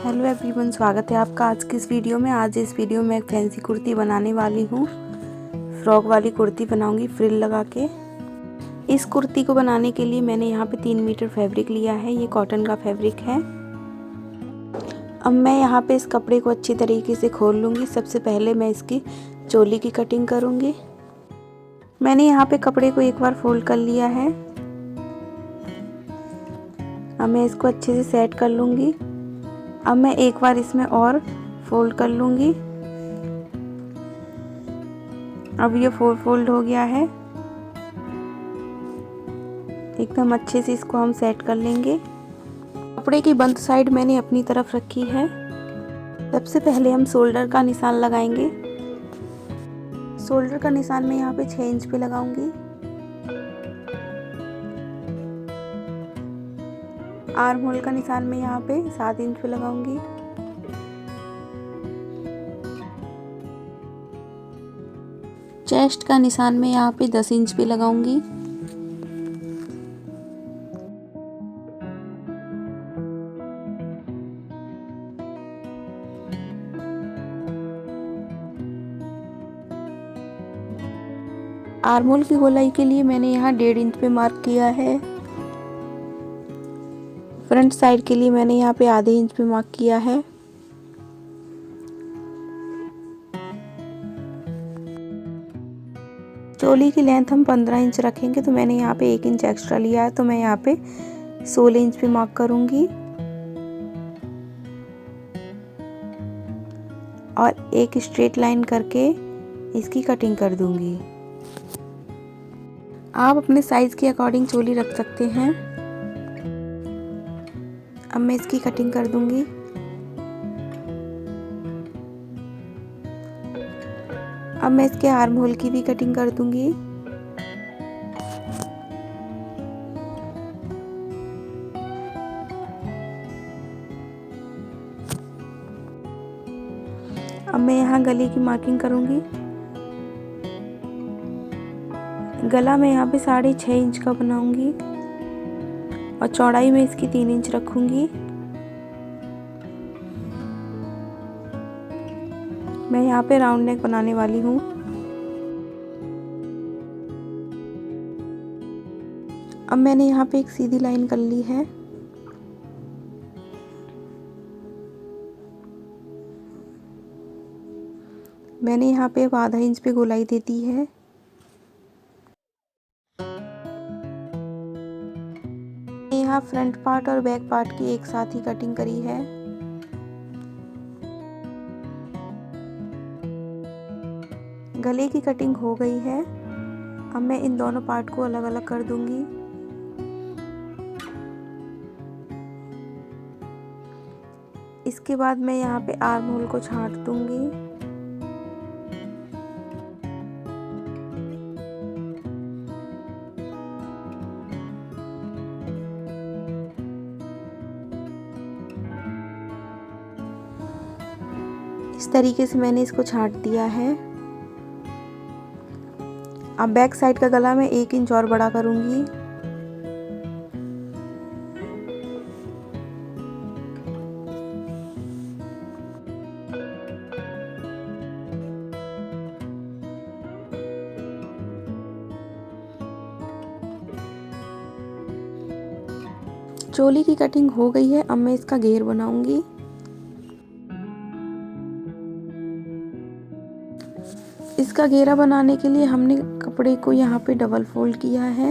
Hello everyone, स्वागत है आपका आज की इस वीडियो में। आज इस वीडियो में एक फैंसी कुर्ती बनाने वाली हूँ। फ्रॉक वाली कुर्ती बनाऊंगी फ्रिल लगा के। इस कुर्ती को बनाने के लिए मैंने यहाँ पे 3 मीटर फैब्रिक लिया है। ये कॉटन का फैब्रिक है। अब मैं यहाँ पे इस कपड़े को अच्छी तरीके से खोल लूँगी। सबसे पहले मैं इसकी चोली की कटिंग करूँगी। मैंने यहाँ पे कपड़े को एक बार फोल्ड कर लिया है। अब मैं इसको अच्छे से सेट कर लूँगी। अब मैं एक बार इसमें और फोल्ड कर लूँगी। अब ये फोल्ड हो गया है। एकदम अच्छे से इसको हम सेट कर लेंगे। कपड़े की बंद साइड मैंने अपनी तरफ रखी है। सबसे पहले हम शोल्डर का निशान लगाएंगे। शोल्डर का निशान मैं यहाँ पे 6 इंच पे लगाऊंगी। आर्म होल का निशान मैं यहाँ पे 7 इंच पे लगाऊंगी। चेस्ट का निशान मैं यहाँ पे 10 इंच पे लगाऊंगी। आर्म होल की गोलाई के लिए मैंने यहाँ 1.5 इंच पे मार्क किया है। फ्रंट साइड के लिए मैंने यहाँ पे आधे इंच पे मार्क किया है। चोली की लेंथ हम 15 इंच रखेंगे, तो मैंने यहाँ पे 1 इंच एक्स्ट्रा लिया है, तो मैं यहाँ पे 16 इंच पे मार्क करूँगी और एक स्ट्रेट लाइन करके इसकी कटिंग कर दूँगी। आप अपने साइज़ के अकॉर्डिंग चोली रख सकते हैं। अब मैं इसकी कटिंग कर दूँगी। अब मैं इसके आर्म होल की भी कटिंग कर दूँगी। अब मैं यहाँ गले की मार्किंग करूँगी। गला मैं यहाँ पे 6.5 इंच का बनाऊँगी और चौड़ाई में इसकी 3 इंच रखूँगी। मैं यहाँ पे राउंड नेक बनाने वाली हूँ। अब मैंने यहाँ पे एक सीधी लाइन कर ली है। मैंने यहाँ पे अब आधा इंच पे गोलाई दे दी है। यहाँ फ्रंट पार्ट और बैक पार्ट की एक साथ ही कटिंग करी है। गले की कटिंग हो गई है। अब मैं इन दोनों पार्ट को अलग अलग कर दूंगी। इसके बाद मैं यहाँ पे आर्म होल को छांट दूंगी। इस तरीके से मैंने इसको छांट दिया है। अब बैक साइड का गला मैं 1 इंच और बड़ा करूंगी। चोली की कटिंग हो गई है। अब मैं इसका घेर बनाऊंगी। इसका घेरा बनाने के लिए हमने कपड़े को यहाँ पे डबल फोल्ड किया है।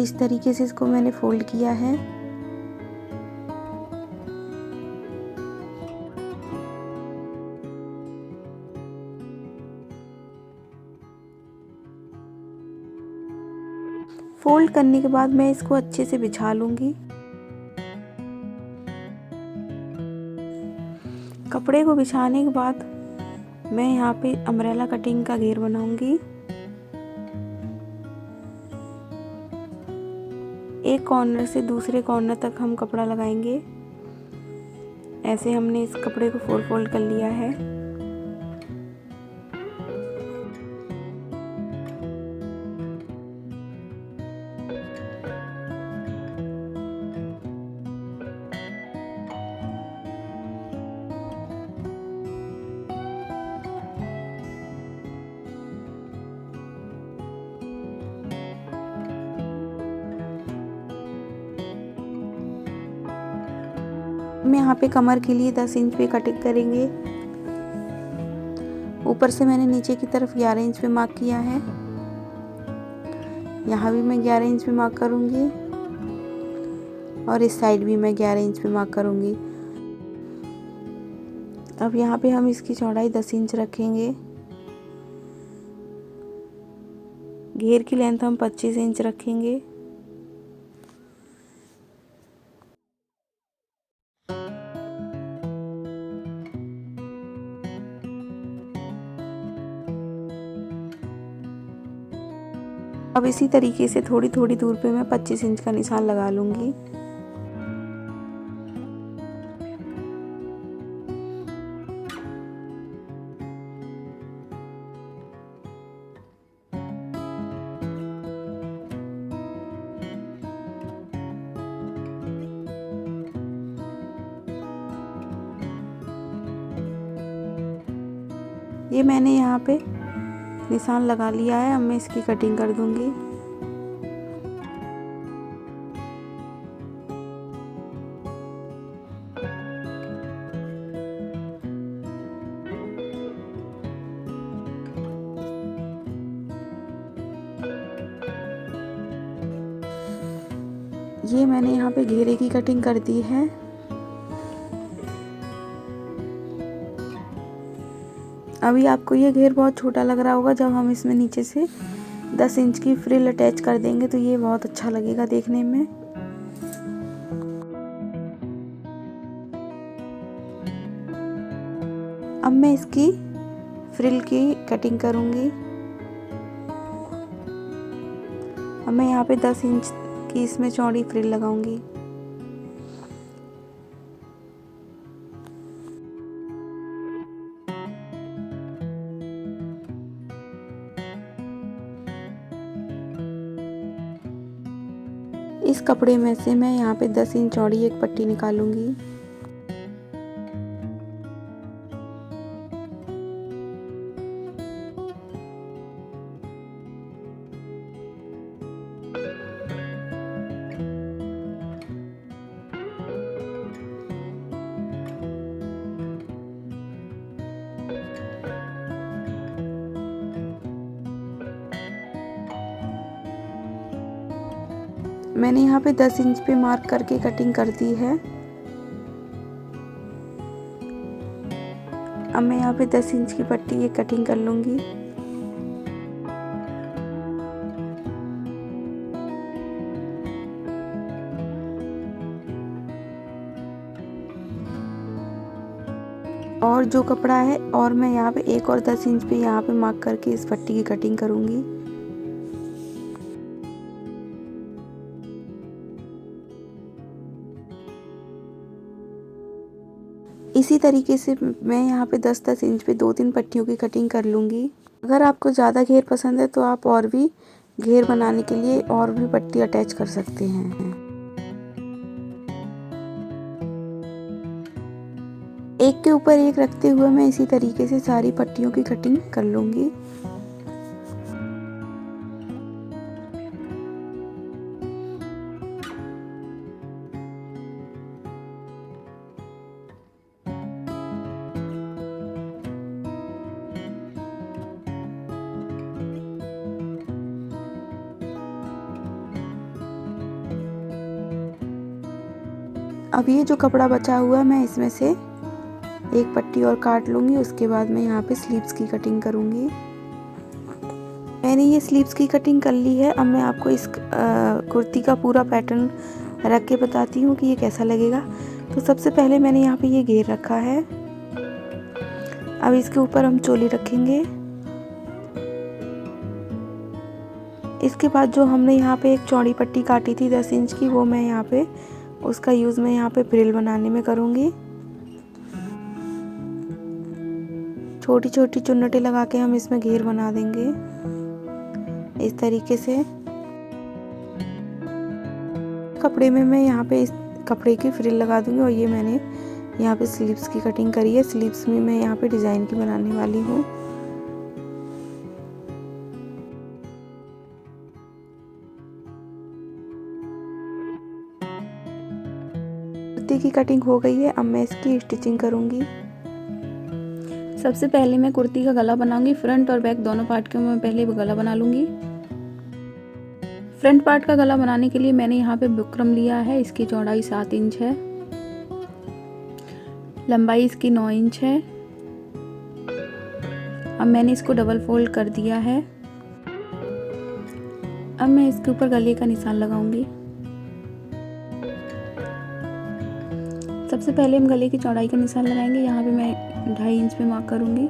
इस तरीके से इसको मैंने फोल्ड किया है। फोल्ड करने के बाद मैं इसको अच्छे से बिछा लूंगी। कपड़े को बिछाने के बाद मैं यहाँ पे अम्ब्रेला कटिंग का घेर बनाऊंगी। एक कॉर्नर से दूसरे कॉर्नर तक हम कपड़ा लगाएंगे। ऐसे हमने इस कपड़े को फोल्ड कर लिया है। हम यहाँ पे कमर के लिए 10 इंच पे कटिंग करेंगे। ऊपर से मैंने नीचे की तरफ 11 इंच पे मार्क किया है। यहाँ भी मैं 11 इंच पे मार्क करूँगी और इस साइड भी मैं 11 इंच पे मार्क करूँगी। अब यहाँ पे हम इसकी चौड़ाई 10 इंच रखेंगे। घेर की लेंथ हम 25 इंच रखेंगे। अब इसी तरीके से थोड़ी थोड़ी दूर पे मैं 25 इंच का निशान लगा लूँगी। ये मैंने यहाँ पे निशान लगा लिया है। अब मैं इसकी कटिंग कर दूँगी। ये मैंने यहाँ पे घेरे की कटिंग कर दी है। अभी आपको ये घेर बहुत छोटा लग रहा होगा। जब हम इसमें नीचे से 10 इंच की फ्रिल अटैच कर देंगे तो ये बहुत अच्छा लगेगा देखने में। अब मैं इसकी फ्रिल की कटिंग करूँगी। अब मैं यहाँ पे 10 इंच की इसमें चौड़ी फ्रिल लगाऊंगी। इस कपड़े में से मैं यहाँ पे 10 इंच चौड़ी एक पट्टी निकालूंगी। मैंने यहाँ पे 10 इंच पे मार्क करके कटिंग कर दी है। अब मैं यहाँ पे 10 इंच की पट्टी एक कटिंग कर लूँगी। और जो कपड़ा है और मैं यहाँ पे एक और 10 इंच पे यहाँ पे मार्क करके इस पट्टी की कटिंग करूँगी। इसी तरीके से मैं यहाँ पे 10-10 इंच पे 2-3 पट्टियों की कटिंग कर लूँगी। अगर आपको ज़्यादा घेर पसंद है तो आप और भी घेर बनाने के लिए और भी पट्टी अटैच कर सकते हैं। एक के ऊपर एक रखते हुए मैं इसी तरीके से सारी पट्टियों की कटिंग कर लूँगी। अब ये जो कपड़ा बचा हुआ है मैं इसमें से एक पट्टी और काट लूँगी। उसके बाद मैं यहाँ पे स्लीव्स की कटिंग करूँगी। मैंने ये स्लीव्स की कटिंग कर ली है। अब मैं आपको इस कुर्ती का पूरा पैटर्न रख के बताती हूँ कि ये कैसा लगेगा। तो सबसे पहले मैंने यहाँ पे ये घेर रखा है। अब इसके ऊपर हम चोली रखेंगे। इसके बाद जो हमने यहाँ पे एक चौड़ी पट्टी काटी थी 10 इंच की, वो मैं यहाँ पे उसका यूज़ मैं यहाँ पे फ्रिल बनाने में करूँगी। छोटी छोटी चुन्नटें लगा के हम इसमें घेर बना देंगे इस तरीके से। कपड़े में मैं यहाँ पे इस कपड़े की फ्रिल लगा दूँगी। और ये मैंने यहाँ पे स्लीव्स की कटिंग करी है। स्लीव्स में मैं यहाँ पे डिज़ाइन की बनाने वाली हूँ। कुर्ती की कटिंग हो गई है। अब मैं इसकी स्टिचिंग करूँगी। सबसे पहले मैं कुर्ती का गला बनाऊंगी। फ्रंट और बैक दोनों पार्ट का मैं पहले गला बना लूँगी। फ्रंट पार्ट का गला बनाने के लिए मैंने यहाँ पे बुकरम लिया है। इसकी चौड़ाई 7 इंच है, लंबाई इसकी 9 इंच है। अब मैंने इसको डबल फोल्ड कर दिया है। अब मैं इसके ऊपर गले का निशान लगाऊंगी। सबसे पहले हम गले की चौड़ाई का निशान लगाएंगे। यहाँ पे मैं 2.5 इंच पे मार्क करूंगी।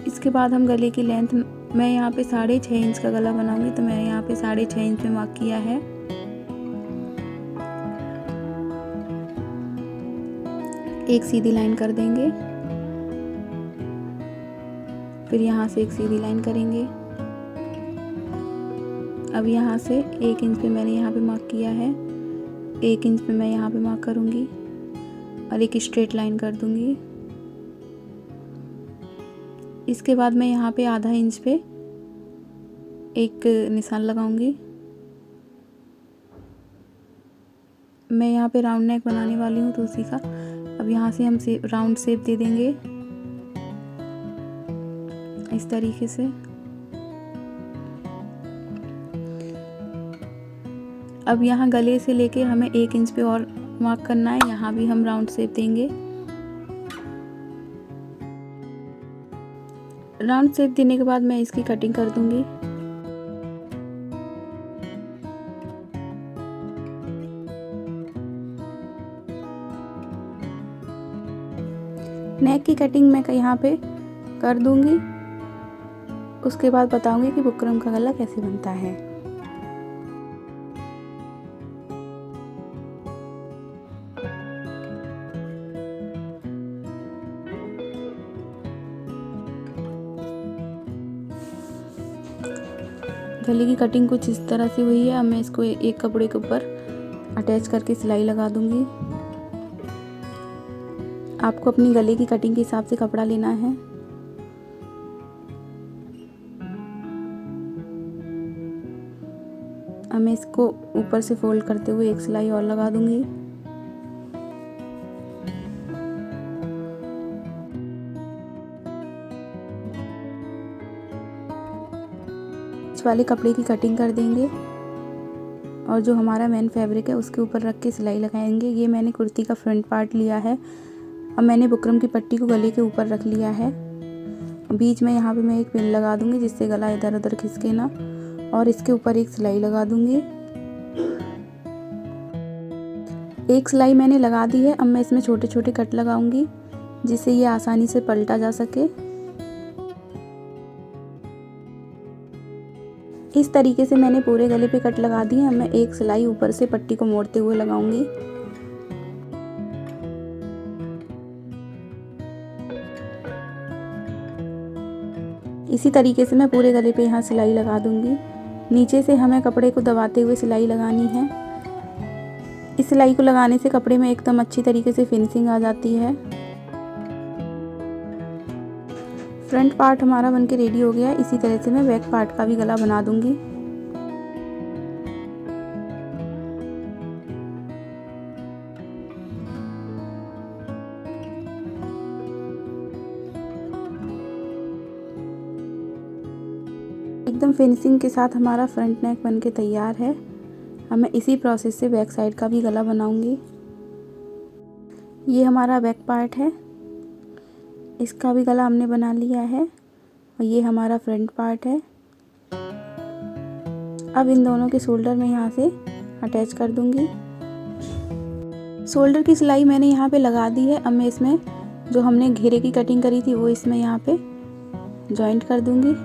इसके बाद हम गले की लेंथ, मैं यहाँ पे 6.5 इंच का गला बनाऊंगी, तो मैंने यहाँ पे 6.5 इंच पे मार्क किया है। एक सीधी लाइन कर देंगे, फिर यहाँ से एक सीधी लाइन करेंगे। अब यहाँ से 1 इंच पे मैंने यहाँ पे मार्क किया है। 1 इंच पे मैं यहाँ पे मार्क करूँगी और एक स्ट्रेट लाइन कर दूँगी। इसके बाद मैं यहाँ पे आधा इंच पे एक निशान लगाऊंगी। मैं यहाँ पे राउंड नेक बनाने वाली हूँ, तो उसी का अब यहाँ से हम राउंड शेप दे देंगे इस तरीके से। अब यहाँ गले से लेके हमें 1 इंच पे और मार्क करना है। यहाँ भी हम राउंड शेप देंगे। राउंड शेप देने के बाद मैं इसकी कटिंग कर दूंगी। नेक की कटिंग मैं यहाँ पे कर दूंगी। उसके बाद बताऊंगी कि बुकरम का गला कैसे बनता है। गले की कटिंग कुछ इस तरह से हुई है। अब मैं इसको एक कपड़े के ऊपर अटैच करके सिलाई लगा दूंगी। आपको अपनी गले की कटिंग के हिसाब से कपड़ा लेना है। अब मैं इसको ऊपर से फोल्ड करते हुए एक सिलाई और लगा दूंगी। वाले कपड़े की कटिंग कर देंगे और जो हमारा मेन फैब्रिक है उसके ऊपर रख के सिलाई लगाएंगे। ये मैंने कुर्ती का फ्रंट पार्ट लिया है। अब मैंने बुकरम की पट्टी को गले के ऊपर रख लिया है। बीच में यहाँ पे मैं एक पिन लगा दूंगी जिससे गला इधर उधर खिसके ना, और इसके ऊपर एक सिलाई लगा दूंगी। एक सिलाई मैंने लगा दी है। अब मैं इसमें छोटे छोटे कट लगाऊंगी जिससे ये आसानी से पलटा जा सके। इस तरीके से मैंने पूरे गले पे कट लगा दिए। अब मैं एक सिलाई ऊपर से पट्टी को मोड़ते हुए लगाऊंगी। इसी तरीके से मैं पूरे गले पे यहाँ सिलाई लगा दूंगी। नीचे से हमें कपड़े को दबाते हुए सिलाई लगानी है। इस सिलाई को लगाने से कपड़े में एकदम अच्छी तरीके से फिनिशिंग आ जाती है। फ्रंट पार्ट हमारा बनके रेडी हो गया है। इसी तरह से मैं बैक पार्ट का भी गला बना दूंगी। एकदम फिनिशिंग के साथ हमारा फ्रंट नेक बनके तैयार है। अब मैं इसी प्रोसेस से बैक साइड का भी गला बनाऊंगी। ये हमारा बैक पार्ट है, इसका भी गला हमने बना लिया है और ये हमारा फ्रंट पार्ट है। अब इन दोनों के शोल्डर में यहाँ से अटैच कर दूंगी। शोल्डर की सिलाई मैंने यहाँ पे लगा दी है। अब मैं इसमें जो हमने घेरे की कटिंग करी थी वो इसमें यहाँ पे जॉइंट कर दूंगी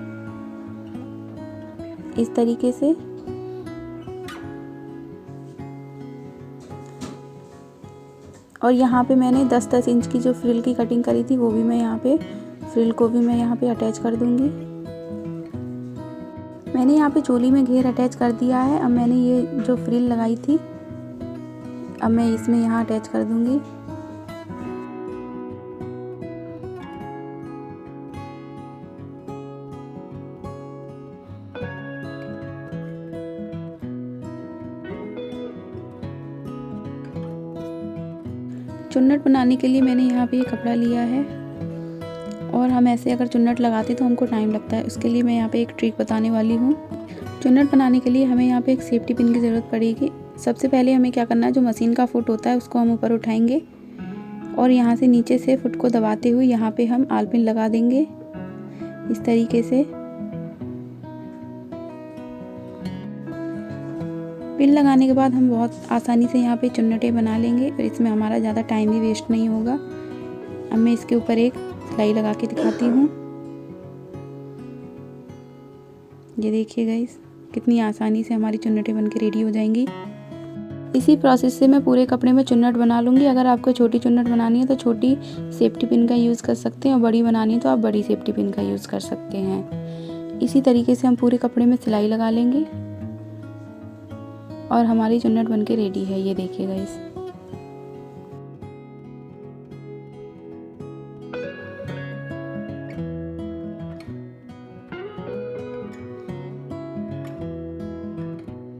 इस तरीके से। और यहाँ पे मैंने 10-10 इंच की जो फ्रिल की कटिंग करी थी वो भी मैं यहाँ पे, फ्रिल को भी मैं यहाँ पे अटैच कर दूंगी। मैंने यहाँ पे चोली में घेर अटैच कर दिया है। अब मैंने ये जो फ्रिल लगाई थी अब मैं इसमें यहाँ अटैच कर दूंगी। चुन्नट बनाने के लिए मैंने यहाँ पे ये कपड़ा लिया है और हम ऐसे अगर चुन्नट लगाते तो हमको टाइम लगता है। उसके लिए मैं यहाँ पे एक ट्रिक बताने वाली हूँ। चुन्नट बनाने के लिए हमें यहाँ पे एक सेफ्टी पिन की ज़रूरत पड़ेगी। सबसे पहले हमें क्या करना है, जो मशीन का फुट होता है उसको हम ऊपर उठाएंगे और यहाँ से नीचे से फुट को दबाते हुए यहाँ पे हम आल पिन लगा देंगे इस तरीके से। पिन लगाने के बाद हम बहुत आसानी से यहाँ पे चुन्नटें बना लेंगे और इसमें हमारा ज़्यादा टाइम भी वेस्ट नहीं होगा। अब मैं इसके ऊपर एक सिलाई लगा के दिखाती हूँ। ये देखिए गाइस, कितनी आसानी से हमारी चुन्नटें बनके रेडी हो जाएंगी। इसी प्रोसेस से मैं पूरे कपड़े में चुन्नट बना लूँगी। अगर आपको छोटी चुन्नट बनानी है तो छोटी सेफ्टी पिन का यूज़ कर सकते हैं और बड़ी बनानी है तो आप बड़ी सेफ्टी पिन का यूज़ कर सकते हैं। इसी तरीके से हम पूरे कपड़े में सिलाई लगा लेंगे और हमारी चुन्नट बनके रेडी है। ये देखिए गाइस,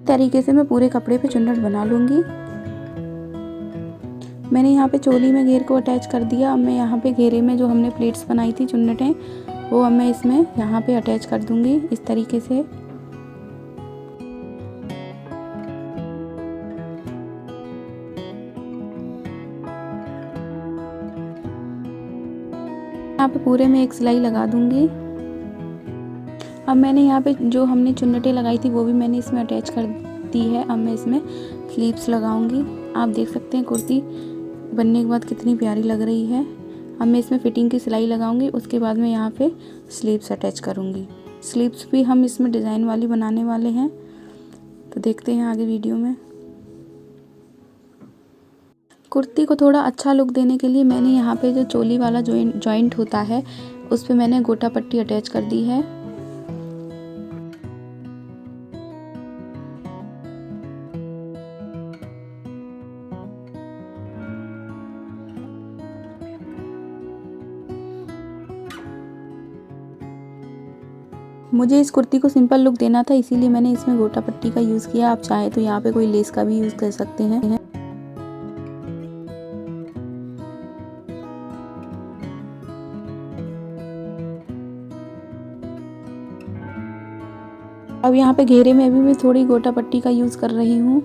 तरीके से मैं पूरे कपड़े पे चुन्नट बना लूँगी। मैंने यहाँ पे चोली में घेर को अटैच कर दिया। अब मैं यहाँ पे घेरे में जो हमने प्लेट्स बनाई थी चुन्नटें, वो अब मैं इसमें यहाँ पे अटैच कर दूँगी इस तरीके से। यहाँ पे पूरे में एक सिलाई लगा दूँगी। अब मैंने यहाँ पे जो हमने चुन्नटें लगाई थी वो भी मैंने इसमें अटैच कर दी है। अब मैं इसमें स्लीव्स लगाऊंगी। आप देख सकते हैं कुर्ती बनने के बाद कितनी प्यारी लग रही है। अब मैं इसमें फिटिंग की सिलाई लगाऊंगी, उसके बाद मैं यहाँ पे स्लीव्स अटैच करूँगी। स्लीव्स भी हम इसमें डिज़ाइन वाली बनाने वाले हैं, तो देखते हैं आगे वीडियो में। कुर्ती को थोड़ा अच्छा लुक देने के लिए मैंने यहाँ पे जो चोली वाला जॉइंट होता है उस पर मैंने गोटा पट्टी अटैच कर दी है। मुझे इस कुर्ती को सिंपल लुक देना था, इसीलिए मैंने इसमें गोटा पट्टी का यूज़ किया। आप चाहे तो यहाँ पे कोई लेस का भी यूज़ कर सकते हैं। अब यहाँ पे घेरे में भी मैं थोड़ी गोटा पट्टी का यूज़ कर रही हूँ।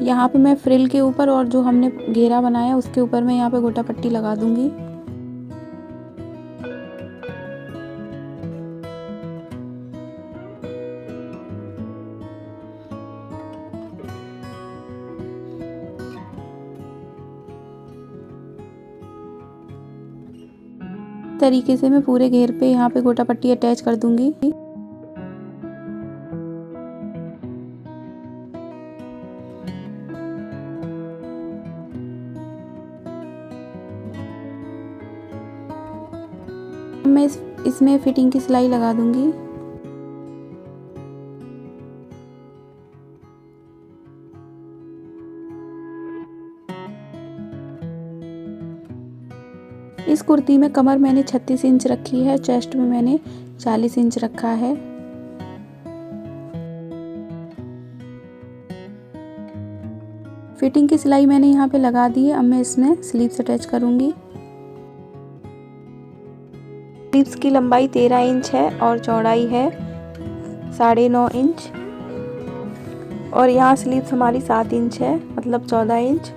यहाँ पे मैं फ्रिल के ऊपर और जो हमने घेरा बनाया उसके ऊपर मैं यहाँ पे गोटा पट्टी लगा दूंगी। तरीके से मैं पूरे घेर पे यहाँ पे गोटा पट्टी अटैच कर दूंगी। मैं इसमें फिटिंग की सिलाई लगा दूंगी। इस कुर्ती में कमर मैंने 36 इंच रखी है, चेस्ट में मैंने 40 इंच रखा है। फिटिंग की सिलाई मैंने यहाँ पे लगा दी है। अब मैं इसमें स्लीव्स अटैच करूँगी। स्लीव्स की लंबाई 13 इंच है और चौड़ाई है 9.5 इंच और यहाँ स्लीव्स हमारी 7 इंच है, मतलब 14 इंच।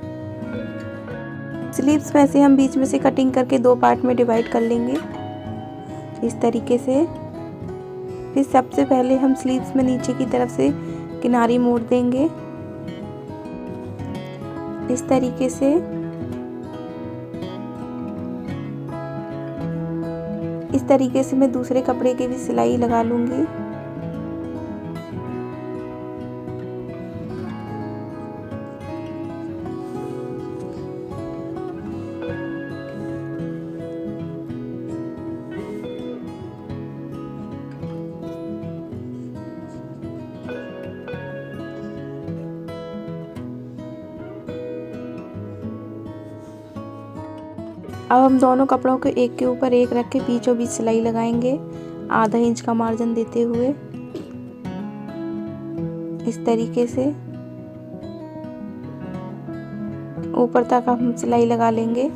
स्लीव्स में से हम बीच में से कटिंग करके 2 पार्ट में डिवाइड कर लेंगे इस तरीके से। फिर सबसे पहले हम स्लीव्स में नीचे की तरफ से किनारी मोड़ देंगे इस तरीके से। इस तरीके से मैं दूसरे कपड़े की भी सिलाई लगा लूँगी। अब हम दोनों कपड़ों को एक के ऊपर एक रख के बीचों बीच सिलाई लगाएंगे, आधा इंच का मार्जिन देते हुए। इस तरीके से ऊपर तक हम सिलाई लगा लेंगे।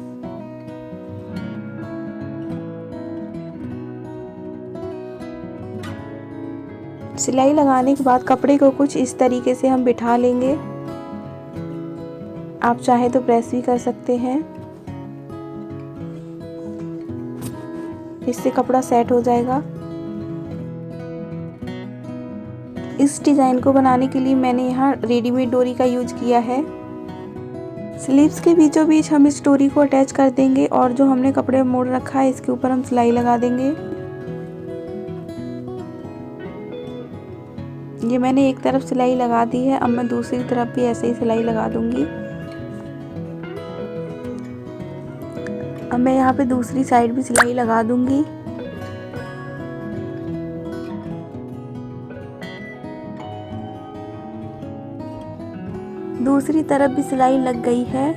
सिलाई लगाने के बाद कपड़े को कुछ इस तरीके से हम बिठा लेंगे। आप चाहे तो प्रेस भी कर सकते हैं, इससे कपड़ा सेट हो जाएगा। इस डिज़ाइन को बनाने के लिए मैंने यहाँ रेडीमेड डोरी का यूज किया है। स्लीव्स के बीचों बीच हम इस डोरी को अटैच कर देंगे और जो हमने कपड़े मोड़ रखा है इसके ऊपर हम सिलाई लगा देंगे। ये मैंने एक तरफ सिलाई लगा दी है, अब मैं दूसरी तरफ भी ऐसे ही सिलाई लगा दूंगी। अब मैं यहाँ पे दूसरी साइड भी सिलाई लगा दूंगी। दूसरी तरफ भी सिलाई लग गई है।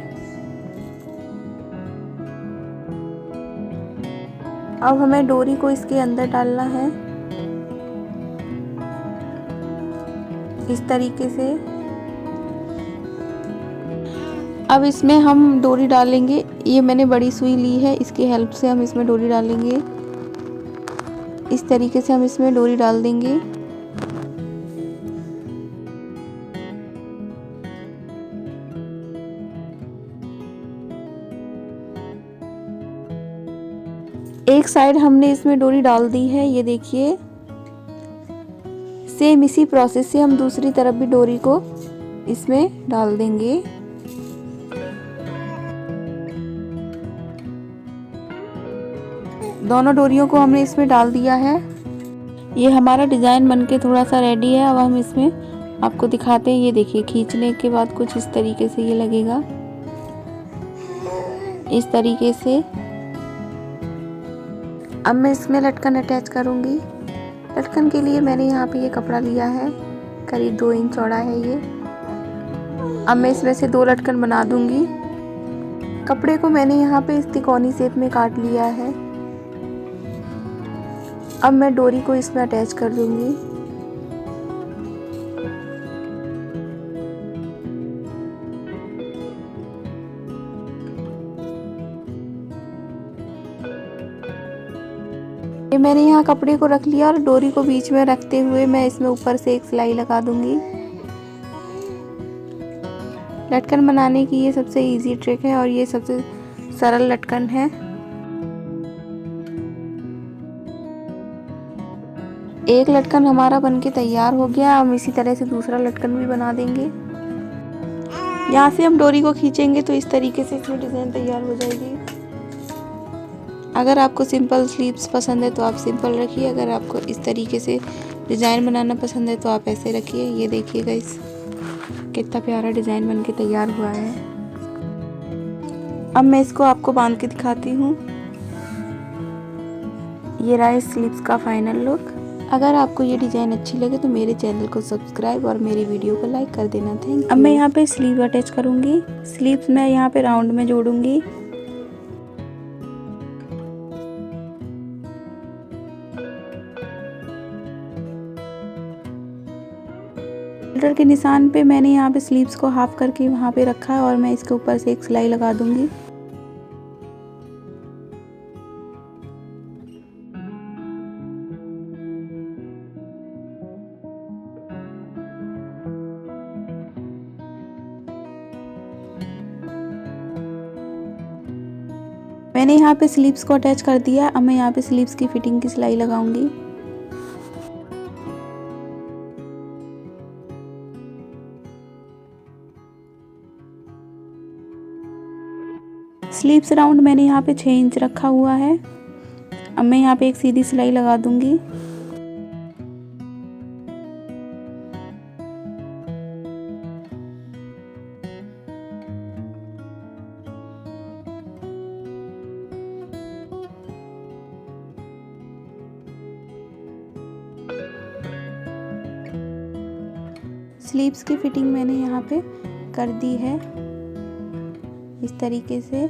अब हमें डोरी को इसके अंदर डालना है इस तरीके से। अब इसमें हम डोरी डालेंगे। ये मैंने बड़ी सुई ली है, इसकी हेल्प से हम इसमें डोरी डालेंगे। इस तरीके से हम इसमें डोरी डाल देंगे। एक साइड हमने इसमें डोरी डाल दी है, ये देखिए। सेम इसी प्रोसेस से हम दूसरी तरफ भी डोरी को इसमें डाल देंगे। दोनों डोरियों को हमने इसमें डाल दिया है। ये हमारा डिज़ाइन बनके थोड़ा सा रेडी है। अब हम इसमें आपको दिखाते हैं। ये देखिए, खींचने के बाद कुछ इस तरीके से ये लगेगा, इस तरीके से। अब मैं इसमें लटकन अटैच करूँगी। लटकन के लिए मैंने यहाँ पे ये कपड़ा लिया है, करीब 2 इंच चौड़ा है ये। अब मैं इसमें से 2 लटकन बना दूँगी। कपड़े को मैंने यहाँ पे इस तिकोनी शेप में काट लिया है। अब मैं डोरी को इसमें अटैच कर दूँगी। ये मैंने यहाँ कपड़े को रख लिया और डोरी को बीच में रखते हुए मैं इसमें ऊपर से एक सिलाई लगा दूंगी। लटकन बनाने की ये सबसे इजी ट्रिक है और ये सबसे सरल लटकन है। एक लटकन हमारा बनके तैयार हो गया। हम इसी तरह से दूसरा लटकन भी बना देंगे। यहाँ से हम डोरी को खींचेंगे तो इस तरीके से इसमें डिज़ाइन तैयार हो जाएगी। अगर आपको सिंपल स्लीव्स पसंद है तो आप सिंपल रखिए। अगर आपको इस तरीके से डिज़ाइन बनाना पसंद है तो आप ऐसे रखिए। ये देखिए गाइस, कितना प्यारा डिज़ाइन बनके तैयार हुआ है। अब मैं इसको आपको बांध के दिखाती हूँ। ये रहा इस स्लीव्स का फाइनल लुक। अगर आपको ये डिज़ाइन अच्छी लगे तो मेरे चैनल को सब्सक्राइब और मेरी वीडियो को लाइक कर देना। Thank you. अब मैं यहाँ पे स्लीव अटैच करूँगी। स्लीव्स मैं यहाँ पे राउंड में जोड़ूंगी। शोल्डर के निशान पे मैंने यहाँ पे स्लीव्स को हाफ करके वहाँ पे रखा है और मैं इसके ऊपर से एक सिलाई लगा दूंगी। मैंने यहाँ पे स्लीव्स को अटैच कर दिया। अब मैं यहाँ पे स्लीव्स की फिटिंग की सिलाई लगाऊंगी। स्लीव्स राउंड मैंने यहाँ पे 6 इंच रखा हुआ है। अब मैं यहाँ पे एक सीधी सिलाई लगा दूंगी। स्लीव्स की फिटिंग मैंने यहाँ पे कर दी है इस तरीके से।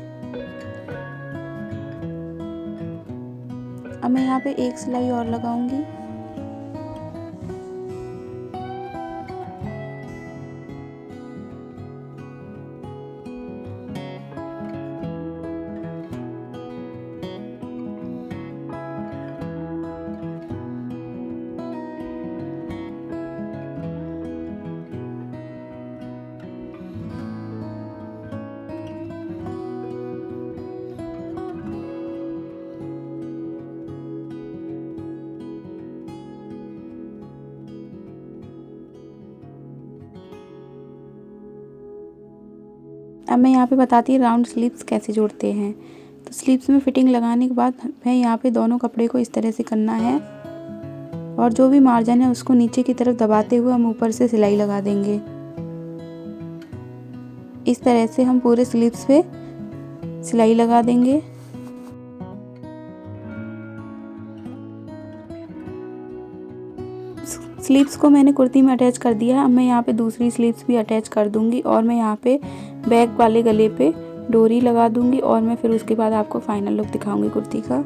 अब मैं यहाँ पे एक सिलाई और लगाऊंगी। अब मैं यहाँ पे बताती हूँ राउंड स्लीव्स कैसे जोड़ते हैं। तो स्लीव्स में फिटिंग लगाने के बाद मैं यहाँ पे दोनों कपड़े को इस तरह से करना है और जो भी मार्जिन है उसको नीचे की तरफ दबाते हुए हम ऊपर से सिलाई लगा देंगे। इस तरह से हम पूरे स्लीव्स पे सिलाई लगा देंगे। स्लीव्स को मैंने कुर्ती में अटैच कर दिया है। अब मैं यहाँ पे दूसरी स्लीव्स भी अटैच कर दूंगी और मैं यहाँ पे बैक वाले गले पे डोरी लगा दूंगी और मैं फिर उसके बाद आपको फाइनल लुक दिखाऊंगी कुर्ती का।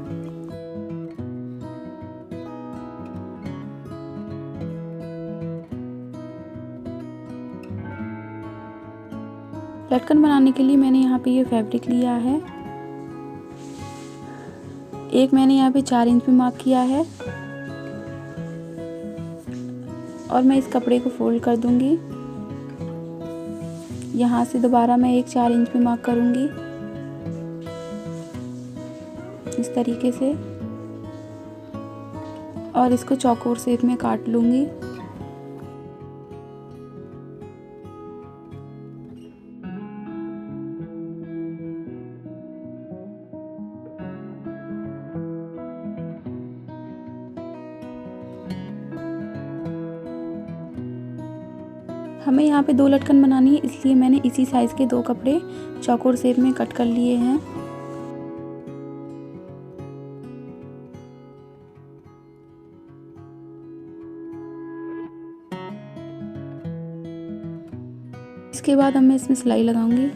लटकन बनाने के लिए मैंने यहाँ पे ये फैब्रिक लिया है। एक मैंने यहाँ पे 4 इंच पे मार्क किया है और मैं इस कपड़े को फोल्ड कर दूंगी। यहाँ से दोबारा मैं एक 4 इंच पे मार्क करूंगी इस तरीके से और इसको चौकोर शेप में काट लूंगी। हमें यहाँ पे 2 लटकन बनानी है, इसलिए मैंने इसी साइज़ के 2 कपड़े चौकोर शेप में कट कर लिए हैं। इसके बाद अब मैं इसमें सिलाई लगाऊंगी।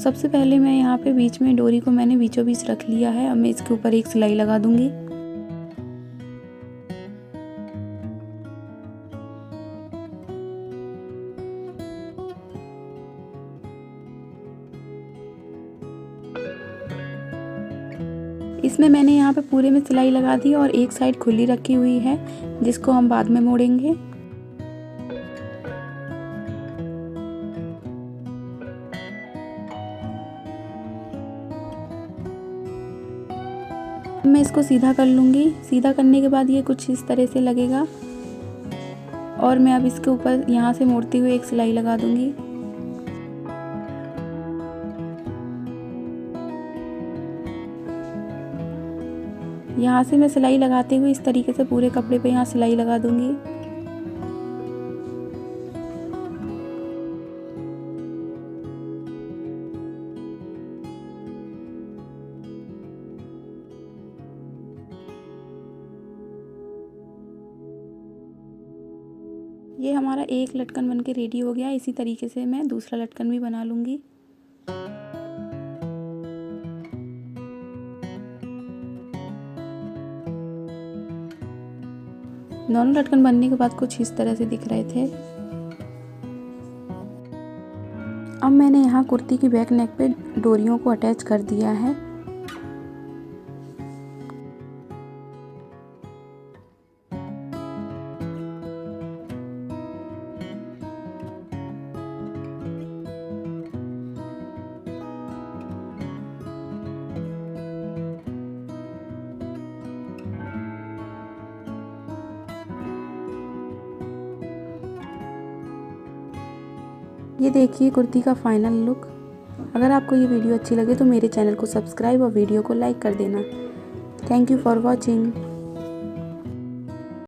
सबसे पहले मैं यहाँ पे बीच में डोरी को मैंने बीचों बीच रख लिया है। अब मैं इसके ऊपर एक सिलाई लगा दूंगी। इसमें मैंने यहाँ पे पूरे में सिलाई लगा दी और एक साइड खुली रखी हुई है जिसको हम बाद में मोड़ेंगे। मैं इसको सीधा कर लूँगी। सीधा करने के बाद ये कुछ इस तरह से लगेगा और मैं अब इसके ऊपर यहाँ से मोड़ते हुए एक सिलाई लगा दूँगी। यहाँ से मैं सिलाई लगाते हुए इस तरीके से पूरे कपड़े पे यहाँ सिलाई लगा दूँगी। ये हमारा एक लटकन बनके रेडी हो गया। इसी तरीके से मैं दूसरा लटकन भी बना लूँगी। दोनों लटकन बनने के बाद कुछ इस तरह से दिख रहे थे। अब मैंने यहाँ कुर्ती की बैक नेक पे डोरियों को अटैच कर दिया है। ये देखिए कुर्ती का फाइनल लुक। अगर आपको ये वीडियो अच्छी लगे तो मेरे चैनल को सब्सक्राइब और वीडियो को लाइक कर देना। Thank you for watching.